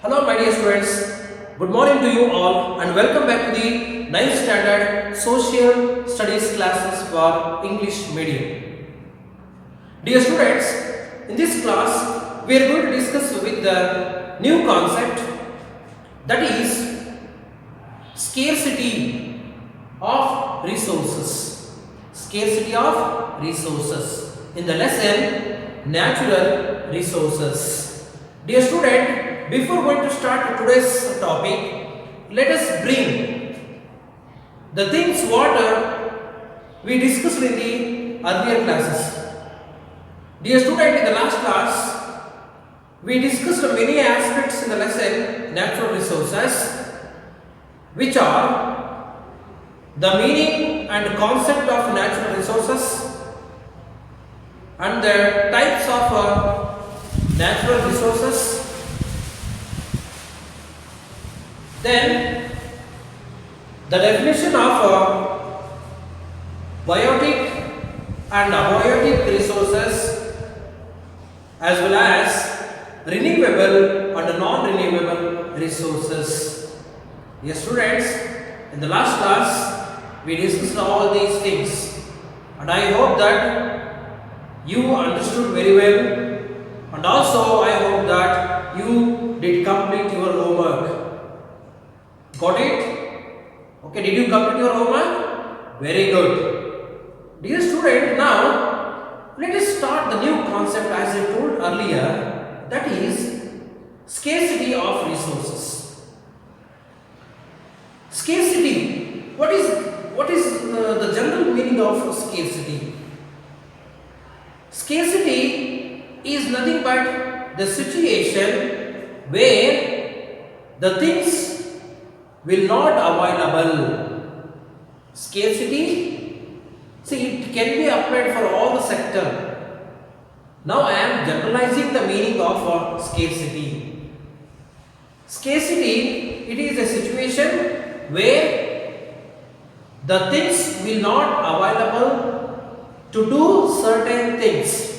Hello my dear students, good morning to you all and welcome back to the 9th standard social studies classes for English medium. Dear students, in this class we are going to discuss with the new concept, that is scarcity of resources. Scarcity of resources in the lesson natural resources. Dear student, before going to start today's topic, let us bring the things what we discussed in the earlier classes. Dear student, in the last class, we discussed many aspects in the lesson natural resources, which are the meaning and concept of natural resources and the types of natural resources. Then the definition of biotic and abiotic resources, as well as renewable and non-renewable resources. Yes students, in the last class we discussed all these things and I hope that you understood very well, and also I hope that you did complete your homework. Got it? Okay, did you complete your homework? Very good. Dear student, now let us start the new concept as I told earlier, that is scarcity of resources. Scarcity. What is the general meaning of scarcity? Scarcity is nothing but the situation where the things will not available. Scarcity, see, it can be applied for all the sector. Now I am generalizing the meaning of scarcity. Scarcity, it is a situation where the things will not available to do certain things.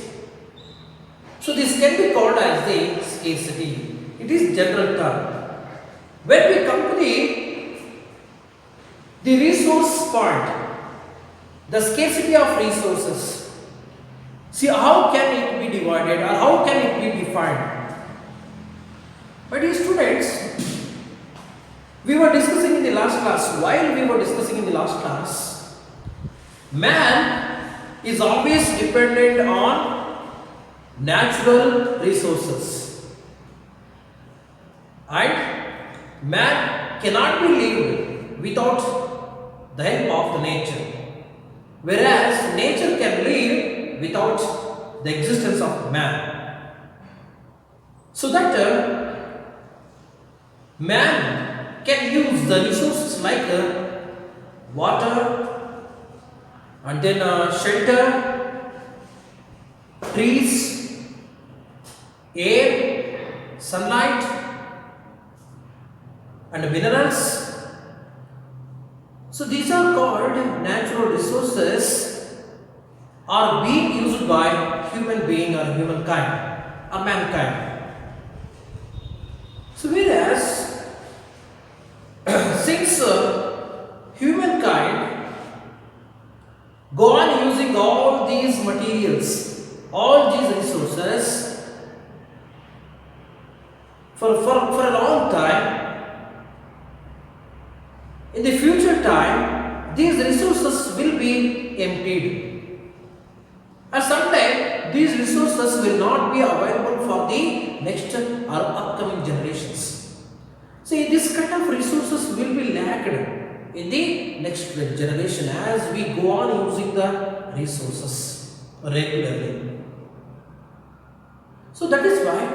So this can be called as the scarcity. It is general term. When we come to the resource part, the scarcity of resources, see how can it be divided or how can it be defined? My dear students, we were discussing in the last class, man is always dependent on natural resources. Right? Man cannot be lived without the help of the nature, whereas nature can live without the existence of man. So that man can use the resources like water and then shelter, trees, air, sunlight and minerals. So these are called natural resources, are being used by human being or humankind or mankind. So whereas since humankind go on using all these materials, all these resources for a long time, in the future time, these resources will be emptied. And sometime these resources will not be available for the next or upcoming generations. See, this kind of resources will be lacked in the next generation as we go on using the resources regularly. So that is why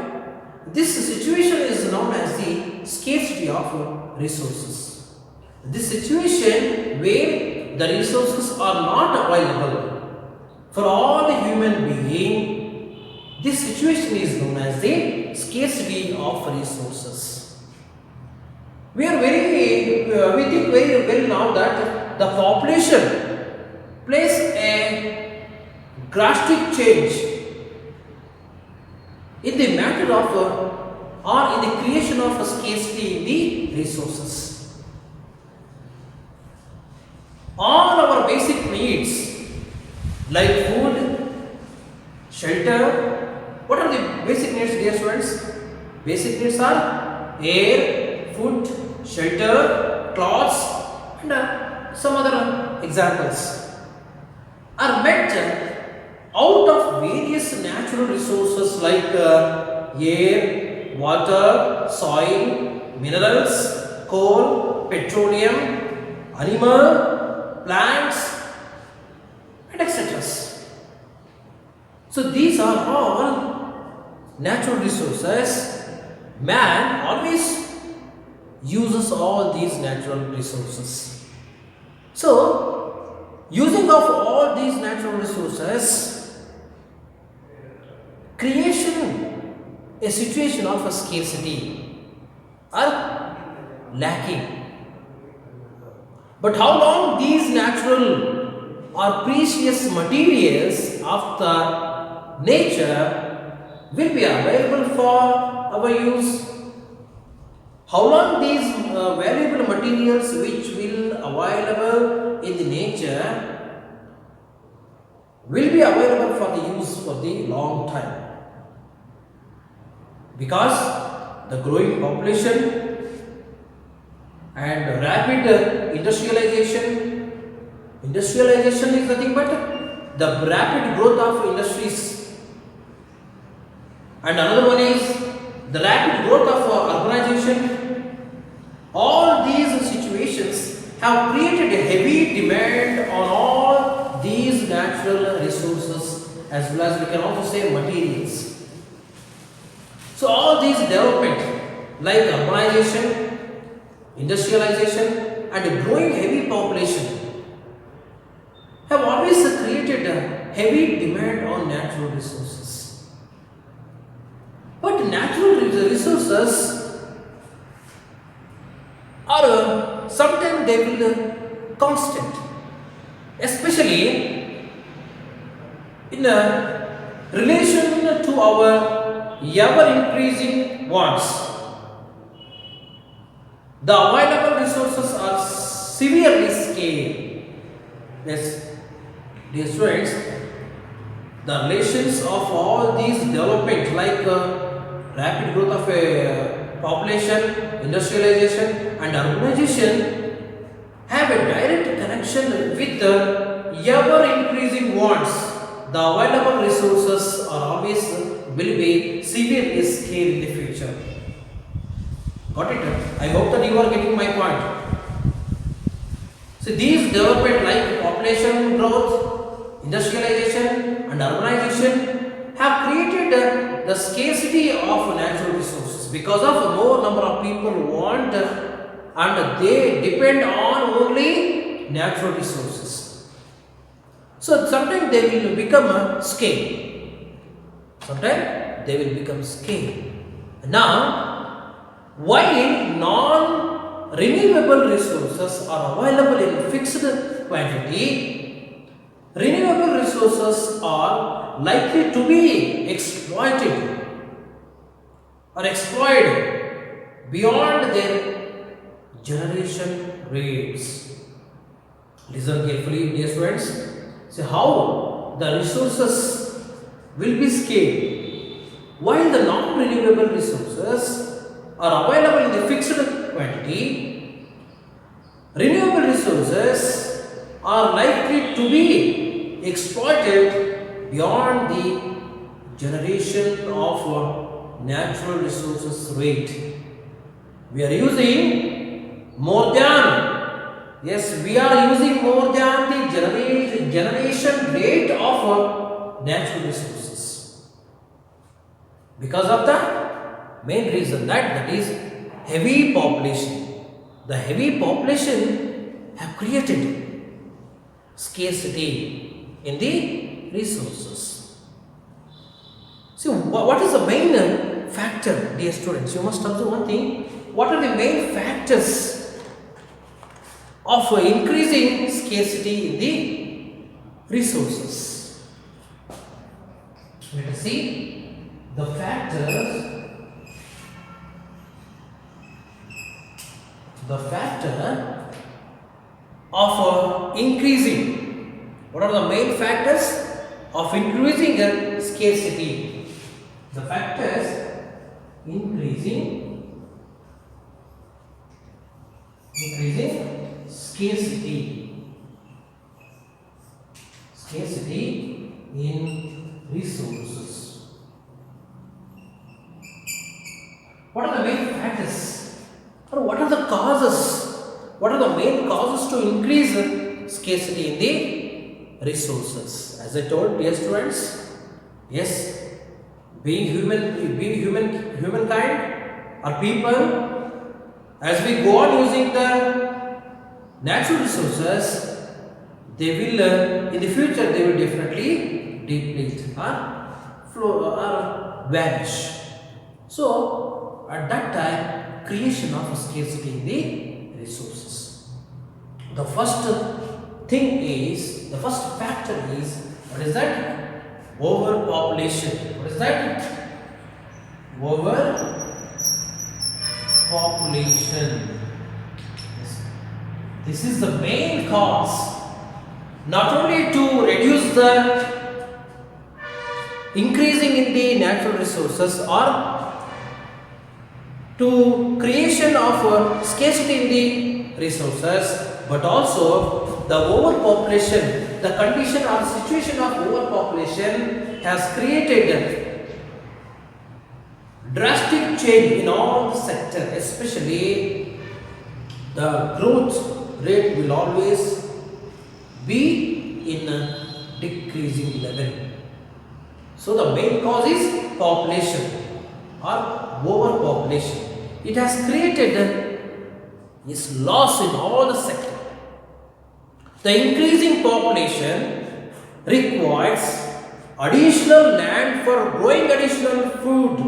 this situation is known as the scarcity of resources. This situation where the resources are not available for all the human being, this situation is known as the scarcity of resources. We think very well now that the population plays a drastic change in the matter of or in the creation of a scarcity in the resources. All our basic needs like food, shelter, what are the basic needs, dear students? Basic needs are air, food, shelter, clothes, and some other examples are met out of various natural resources like air, water, soil, minerals, coal, petroleum, animal, plants, and etc. So these are all natural resources. Man always uses all these natural resources. So, using of all these natural resources, creation a situation of a scarcity are lacking. But how long these natural or precious materials of the nature will be available for our use? How long these valuable materials which will available in the nature will be available for the use for the long time? Because the growing population and rapid industrialization is nothing but the rapid growth of industries, and another one is the rapid growth of urbanization. All these situations have created a heavy demand on all these natural resources, as well as we can also say materials. So all these development like urbanization, industrialization, and a growing heavy population have always created a heavy demand on natural resources. But natural resources are sometimes they will constant, especially in relation to our ever increasing wants. The available resources are severely scarce. Yes, dear students, the relations of all these development like rapid growth of a population, industrialization and urbanization have a direct connection with the ever increasing wants. The available resources are always will be severely scarce in the future. Got it? I hope that you are getting my point. So these development like population growth, industrialization and urbanization have created the scarcity of natural resources because of more number of people want and they depend on only natural resources. So sometimes they will become scarce. Sometimes they will become scarce. Now, while non-renewable resources are available in fixed quantity, renewable resources are likely to be exploited or exploited beyond their generation rates. Listen carefully, dear students. See how the resources will be scarce while the non-renewable resources are available in the fixed quantity. Renewable resources are likely to be exploited beyond the generation of natural resources rate. We are using more than, yes, we are using more than the generation rate of natural resources. Because of the main reason that is heavy population. The heavy population have created scarcity in the resources. See, what is the main factor, dear students? You must observe one thing. What are the main factors of increasing scarcity in the resources? Let us see the factors the factor of increasing. What are the main factors of increasing scarcity? The factors increasing scarcity in resources. What are the main factors, or what are the causes? What are the main causes to increase scarcity in the resources? As I told, dear students, yes, humankind or people, as we go on using the natural resources, they will in the future they will definitely deplete or vanish. So at that time, creation of scarcity in the resources. The first factor is, what is that? Overpopulation. What is that? Overpopulation. Yes. This is the main cause, not only to reduce the increasing in the natural resources or to creation of scarcity in the resources, but also the overpopulation, the condition or situation of overpopulation has created drastic change in all the sectors, especially the growth rate will always be in a decreasing level. So the main cause is population or overpopulation. It has created is loss in all the sectors. The increasing population requires additional land for growing additional food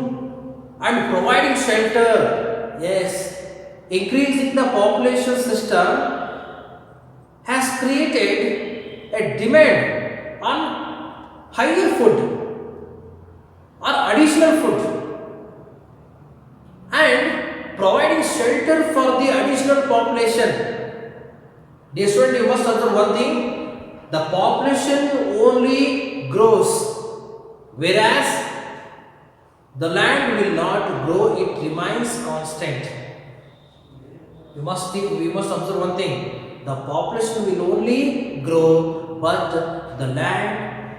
and providing shelter. Yes, increasing the population system has created a demand on higher food or additional food and providing shelter for the additional population. Dear student, you must observe one thing: the population only grows, whereas the land will not grow, it remains constant. We must observe one thing: the population will only grow, but the land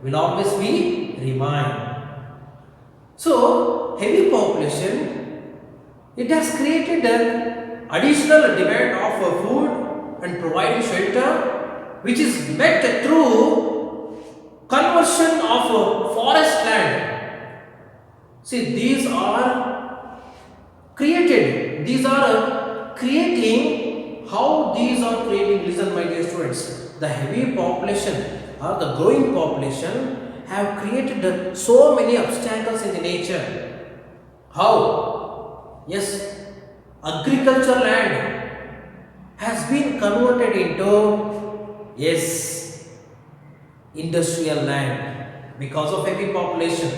will always be remain. So heavy population, it has created an additional demand of food and providing shelter, which is met through conversion of forest land. See, these are created. These are creating. How these are creating? Listen, my dear students. The heavy population or the growing population have created so many obstacles in the nature. How? Yes, agricultural land has been converted into, yes, industrial land because of heavy population.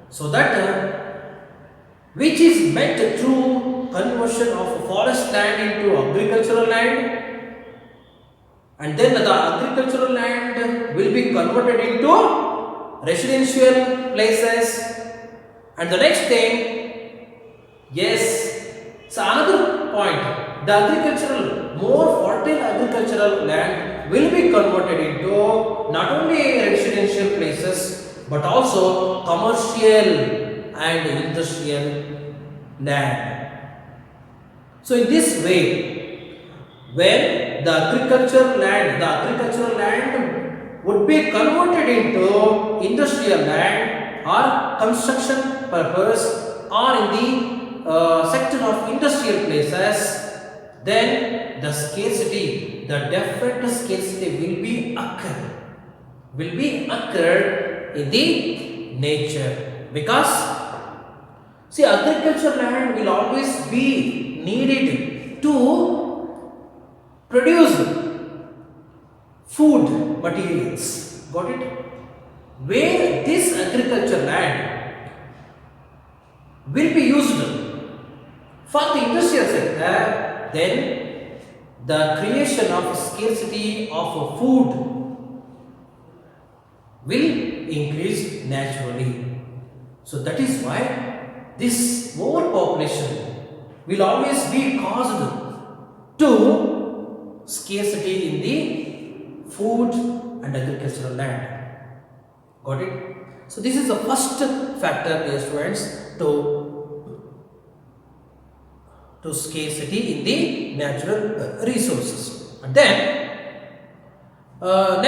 So that which is met through conversion of forest land into agricultural land, and then the agricultural land will be converted into residential places. And the next thing, yes, so another point, the agricultural, more fertile agricultural land will be converted into not only residential places but also commercial and industrial land. So in this way, when the agricultural land would be converted into industrial land or construction purpose or in the sector of industrial places, then the scarcity, the definite scarcity will be occurred in the nature, because see, agricultural land will always be needed to produce food materials. Got it? Where this agricultural land will be used for the industrial sector, then the creation of scarcity of food will increase naturally. So that is why this overpopulation will always be caused to scarcity in the food and agricultural land. Got it? So this is the first factor, dear students, to scarcity in the natural resources. And then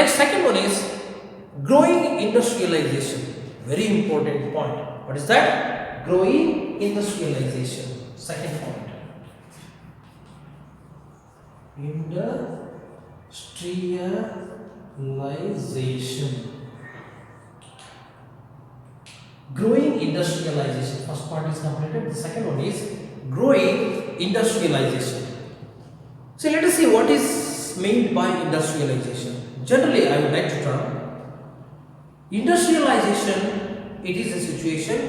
second one is growing industrialization. Very important point. What is that? Growing industrialization. Second point. Industrialization. Growing industrialization. First part is completed. The second one is growing industrialization. So let us see what is meant by industrialization. Generally, I would like to term industrialization. It is a situation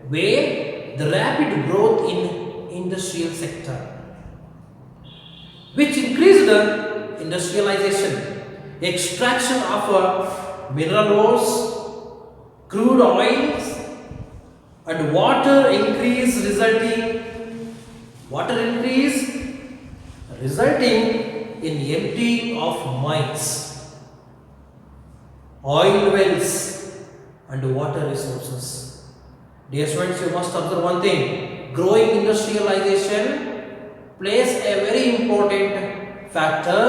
where the rapid growth in industrial sector, which increased the industrialization, extraction of mineral ores, crude oils, and water increase resulting in emptying of mines, oil wells, and water resources. Dear students, you must observe one thing. Growing industrialization plays a very important factor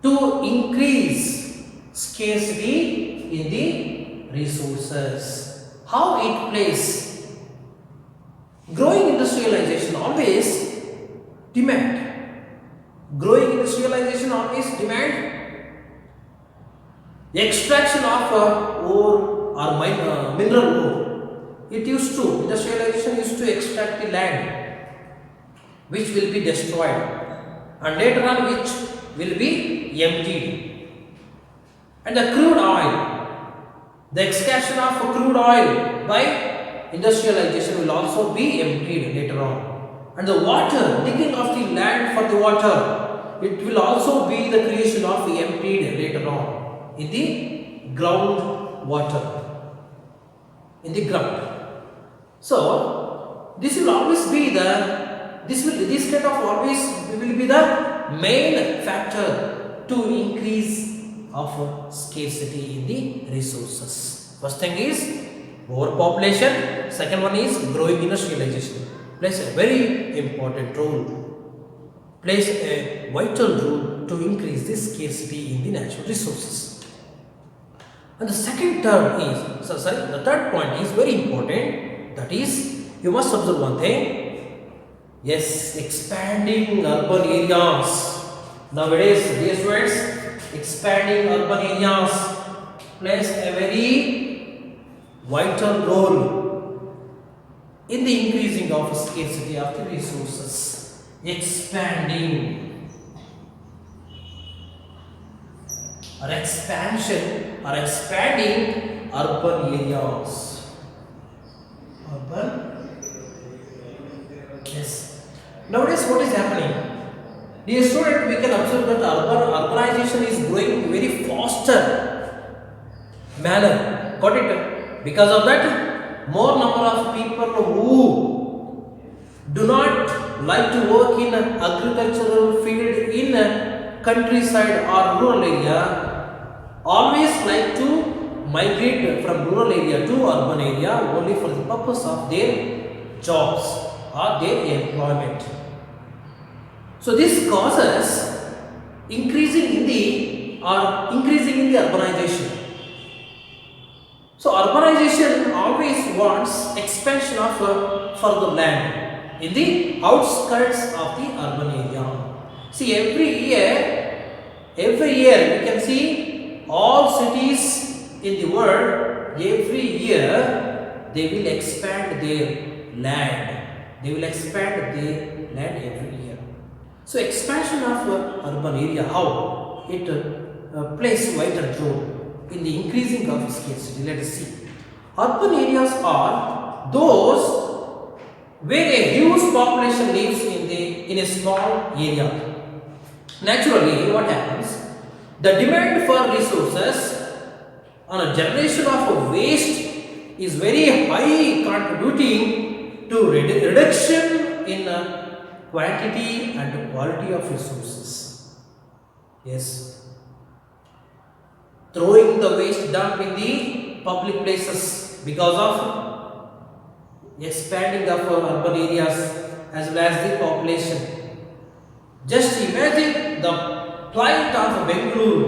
to increase scarcity in the resources. How it plays? Growing industrialization always demand. Growing industrialization always demand extraction of ore or mineral ore. Industrialization used to extract the land which will be destroyed and later on which will be emptied. And the crude oil. The extraction of crude oil by industrialization will also be emptied later on. And the water, digging of the land for the water, it will also be the creation of emptied later on in the ground water, in the ground. So this will always be this kind of always will be the main factor to increase of scarcity in the resources. First thing is overpopulation, second one is growing industrialization. Plays a very important role, plays a vital role to increase the scarcity in the natural resources. And the the third point is very important. That is, you must observe one thing. Yes, expanding urban areas. Nowadays, dear students, expanding urban areas plays a very vital role in the increasing of scarcity of the resources. Expanding or expanding urban areas. Yes. Nowadays, what is happening? Dear student, we can observe that urbanization is growing very faster manner. Got it? Because of that, more number of people who do not like to work in agricultural field in countryside or rural area always like to migrate from rural area to urban area only for the purpose of their jobs or their employment. So this causes increasing in the urbanization. So urbanization always wants expansion of further land in the outskirts of the urban area. See, every year we can see all cities in the world, every year they will expand their land. They will expand their land every year. So expansion of urban area, how it plays vital role in the increasing of scarcity. Let us see. Urban areas are those where a huge population lives in a small area. Naturally, what happens? The demand for resources on a generation of waste is very high, contributing to reduction in quantity and quality of resources. Yes, throwing the waste dump in the public places because of expanding of urban areas as well as the population. Just imagine the plight of Bengaluru,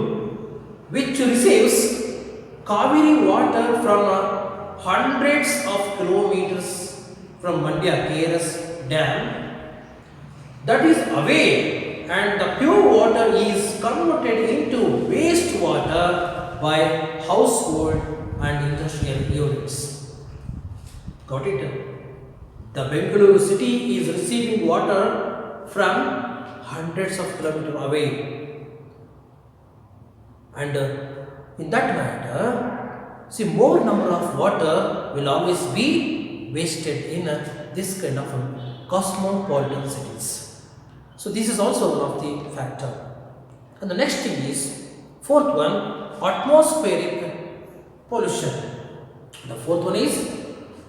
which receives Kaveri water from hundreds of kilometers from Mandya KRS dam that is away, and the pure water is converted into waste water by household and industrial units. Got it? The Bengaluru city is receiving water from hundreds of kilometers away, and in that matter, see, more number of water will always be wasted in this kind of cosmopolitan cities. So this is also one of the factor. And the next thing is fourth one, atmospheric pollution. The fourth one is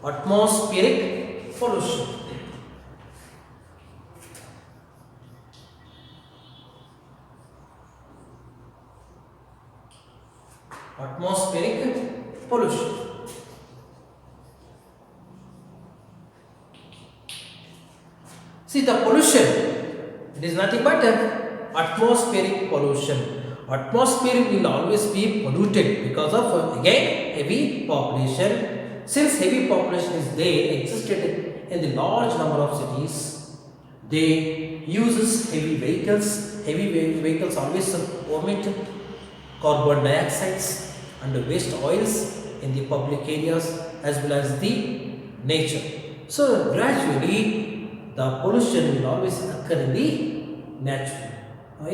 atmospheric pollution. Atmospheric pollution. See, the pollution, it is nothing but atmospheric pollution. Atmosphere will always be polluted because of again heavy population. Since heavy population is there, existed in the large number of cities, they uses heavy vehicles. Heavy vehicles always emit carbon dioxides and waste oils in the public areas as well as the nature. So gradually the pollution will always occur in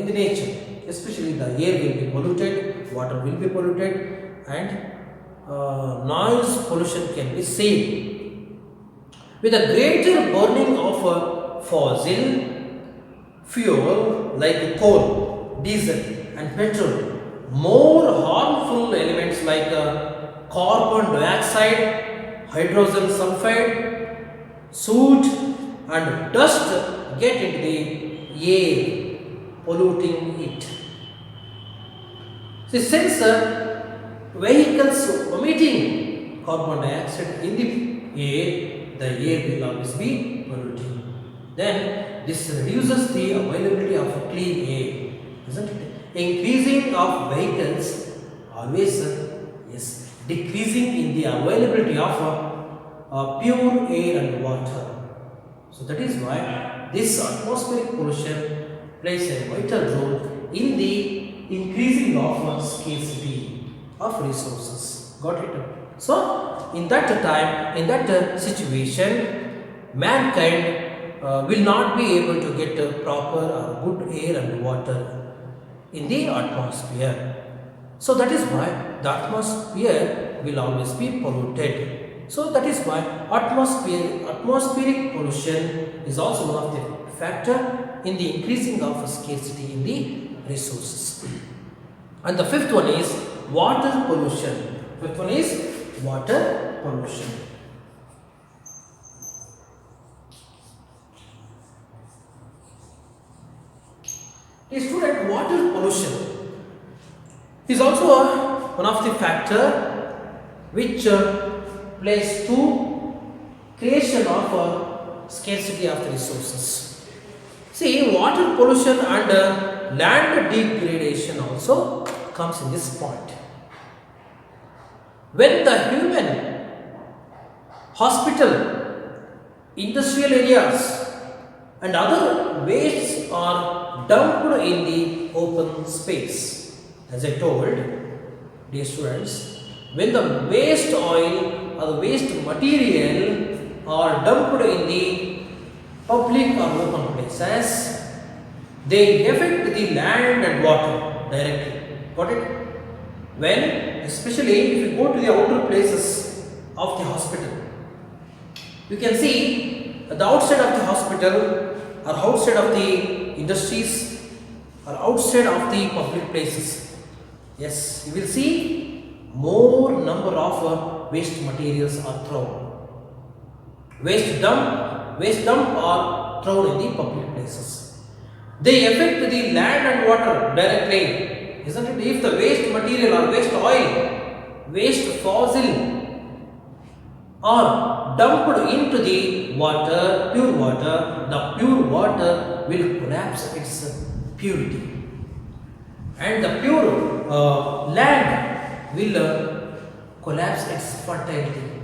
the nature, especially the air will be polluted, water will be polluted, and noise pollution can be seen. With a greater burning of fossil fuel like coal, diesel and petrol, more harmful elements like carbon dioxide, hydrogen sulfide, soot and dust get into the air, polluting it. See, since vehicles emitting carbon dioxide in the air will always be polluting. Then this reduces the availability of clean air, isn't it? Increasing of vehicles always decreasing in the availability of pure air and water. So that is why this atmospheric pollution plays a vital role in the increasing of scarcity of resources. Got it? So in that time, in that situation, mankind will not be able to get proper or good air and water in the atmosphere. So that is why the atmosphere will always be polluted. So that is why atmospheric pollution is also one of the factor in the increasing of scarcity in the resources. And the fifth one is water pollution. Fifth one is water pollution. The student, water pollution is also one of the factor which plays to creation of scarcity of the resources. See, water pollution and land degradation also comes in this point. When the human, hospital, industrial areas and other wastes are dumped in the open space, as I told, dear students, when the waste oil or the waste material are dumped in the public or open places, they affect the land and water directly. Got it? When, especially if you go to the outer places of the hospital, you can see the outside of the hospital or outside of the industries or outside of the public places, yes, you will see more number of waste materials are thrown. Waste dump are thrown in the public places. They affect the land and water directly, isn't it? If the waste material or waste oil, waste fossil are dumped into the water, pure water, the pure water will collapse its purity, and the pure land will collapse its fertility.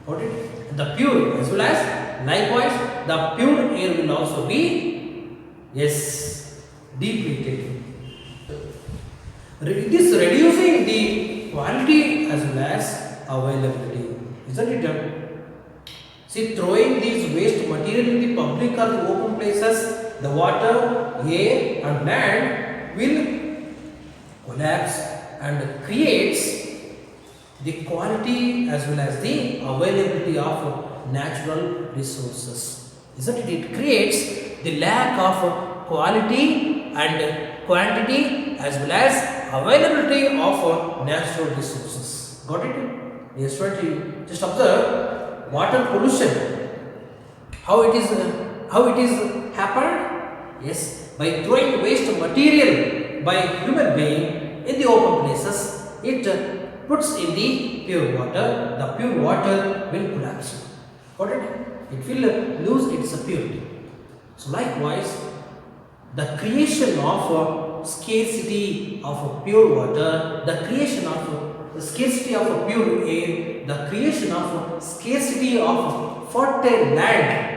Got it? The pure as well as likewise the pure air will also be, yes, depleted. It is reducing the quality as well as availability, isn't it? See, throwing these waste material in the public or the open places, the water, air and land will collapse and creates the quality as well as the availability of natural resources, isn't it? It creates the lack of quality and quantity as well as availability of natural resources. Got it? Yes, right. Just observe water pollution. How it is happened? Yes, by throwing waste material by human being in the open places, it puts in the pure water. The pure water will collapse. Got it? It will lose its purity. So likewise, the creation of scarcity of pure water, the creation of the scarcity of pure air, the creation of scarcity of fertile land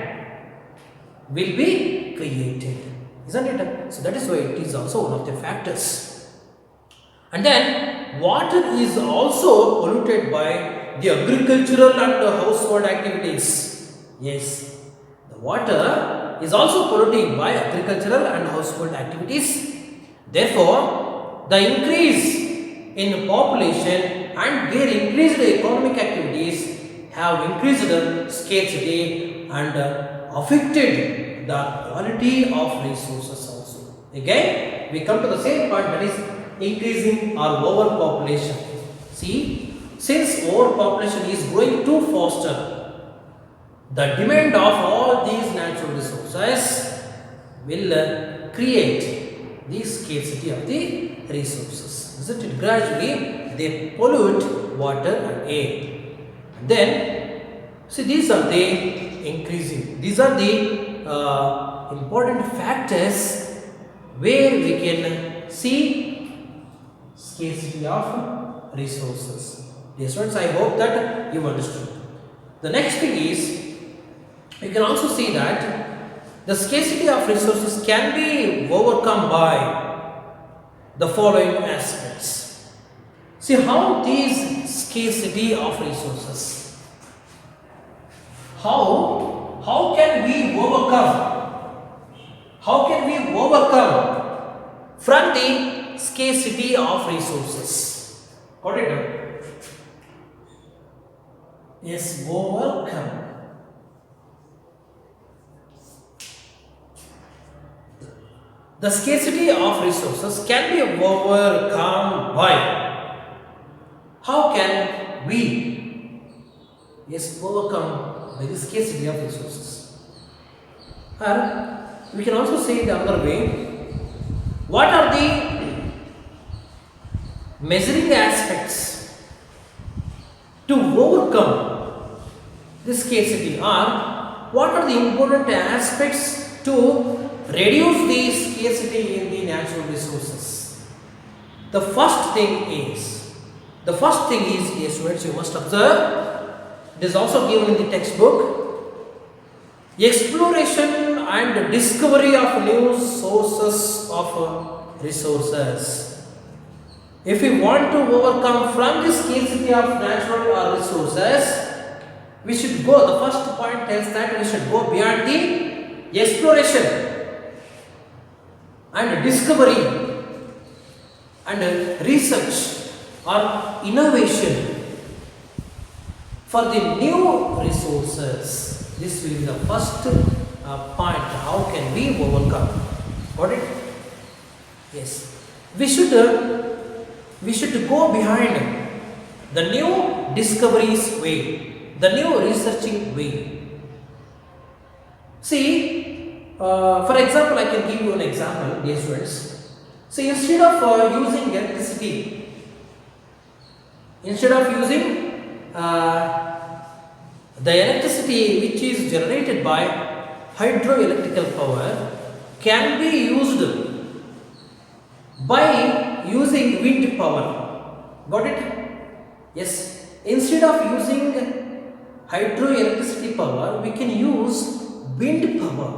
will be created, isn't it? So that is why it is also one of the factors. And then water is also polluted by the agricultural and household activities. Yes, the water is also polluted by agricultural and household activities. Therefore, the increase in population and their increased economic activities have increased scarcity and affected the quality of resources also. Again, we come to the same point, that is increasing our overpopulation. See, since overpopulation is growing too faster, the demand of all these natural resources will create the scarcity of the resources, isn't it? Gradually they pollute water and air. And then, see, these are the increasing, these are the important factors where we can see scarcity of resources. Yes, friends, I hope that you understood. The next thing is, you can also see that the scarcity of resources can be overcome by the following aspects. See how these scarcity of resources, how can we overcome from the scarcity of resources? Got it? Yes, overcome. The scarcity of resources can be overcome by, how can we, yes, overcome by the scarcity of resources? And we can also say the other way, what are the measuring aspects to overcome this scarcity, or what are the important aspects to reduce the scarcity in the natural resources? The first thing is, yes, words you must observe, it is also given in the textbook, exploration and discovery of new sources of resources. If we want to overcome from the scarcity of natural resources, we should go, the first point tells that we should go beyond the exploration and discovery and research or innovation for the new resources. This will be the first point. How can we overcome? Got it? Yes. We should go behind the new discoveries way, the new researching way. See, for example, I can give you an example, dear students. See, instead of using electricity, instead of using the electricity which is generated by hydroelectrical power can be used by using wind power. Got it? Yes. Instead of using hydroelectricity power, we can use wind power.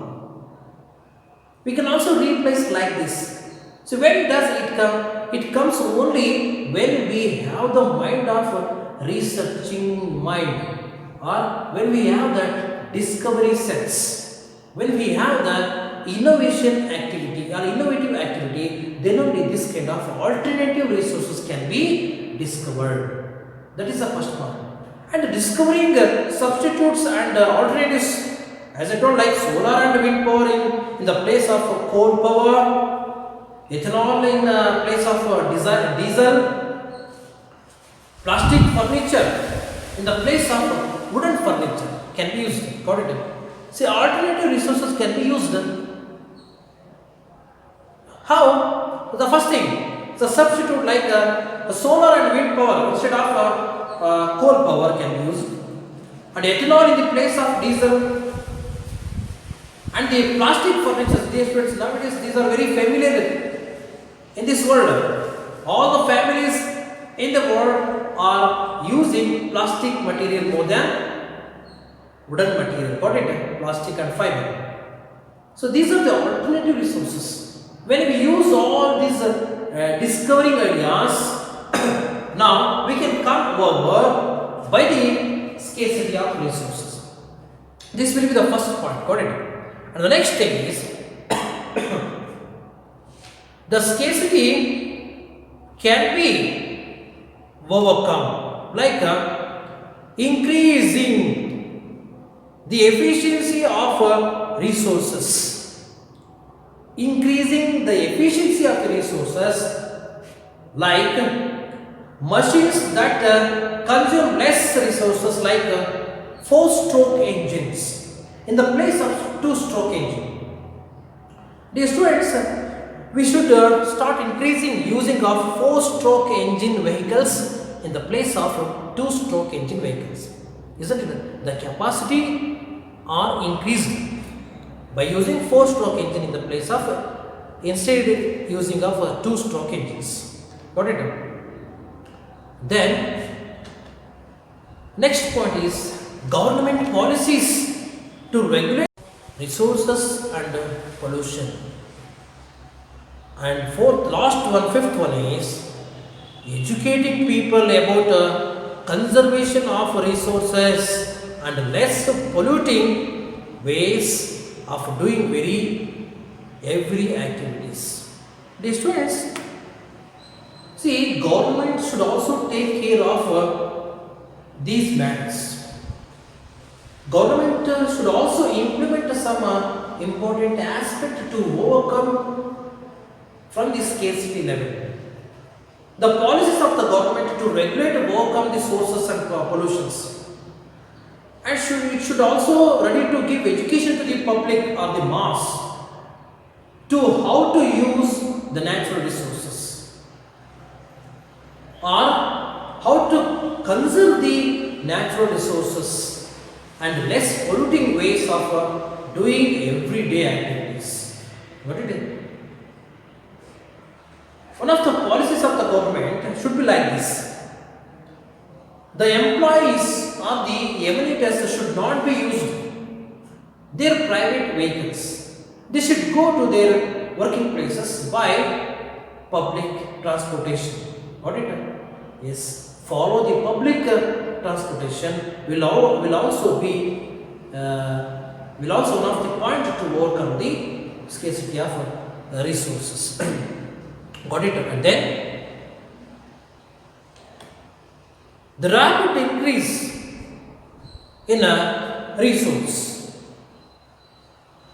We can also replace like this. So when does it come? It comes only when we have the mind of researching mind, or when we have that discovery sense, when we have the innovation activity or innovative activity, then only this kind of alternative resources can be discovered. That is the first part. And discovering substitutes and alternatives, as I told, like solar and wind power in the place of coal power, ethanol in place of diesel, plastic furniture in the place of wooden furniture can be used. Got it? See, alternative resources can be used. How? The first thing, the substitute like solar and wind power instead of coal power can be used, and ethanol in the place of diesel. And the plastic furniture, nowadays these are very familiar in this world. All the families in the world are using plastic material more than wooden material. Got it? Plastic and fiber. So these are the alternative resources. When we use all these discovering ideas, now we can come over by the scarcity of resources. This will be the first point. Got it? And the next thing is the scarcity can be overcome, like increasing the efficiency of resources. Increasing the efficiency of the resources, like machines that consume less resources, like 4-stroke engines in the place of 2-stroke engine. Dear students, we should start increasing using of 4-stroke engine vehicles in the place of 2-stroke engine vehicles. Isn't it? The capacity are increased by using 4-stroke engine in the place of instead using of 2-stroke engines. Got it? Then next point is government policies to regulate resources and pollution. And fifth one is educating people about conservation of resources and less polluting ways of doing every activities. The students, see, government should also take care of these matters. Government should also implement some important aspect to overcome from the scarcity level. The policies of the government to regulate and overcome the sources and pollutions. And it should also ready to give education to the public or the mass to how to use the natural resources, or how to conserve the natural resources and less polluting ways of doing everyday activities. What it is? One of the policies of the government should be like this. The employees or the emeritus should not be used their private vehicles. They should go to their working places by public transportation. Got it? Yes. Follow the public transportation will also be one of the point to overcome the scarcity of resources. Got it? And then the rapid increase in a resource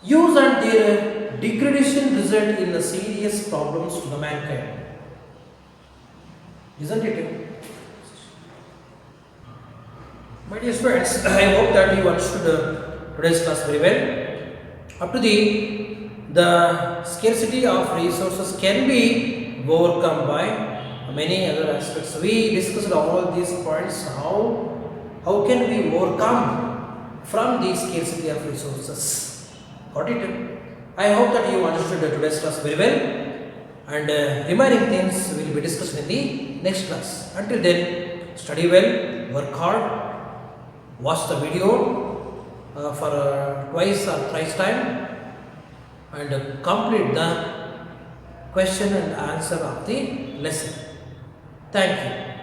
use and their degradation result in the serious problems to the mankind. Isn't it? My dear students, I hope that you understood today's class very well. Up to the scarcity of resources can be overcome by many other aspects. We discussed all these points. How can we overcome from the scarcity of resources? Got it? I hope that you understood today's class very well. And remaining things will be discussed in the next class. Until then, study well, work hard, watch the video for twice or thrice time, and complete the question and answer of the lesson. Thank you.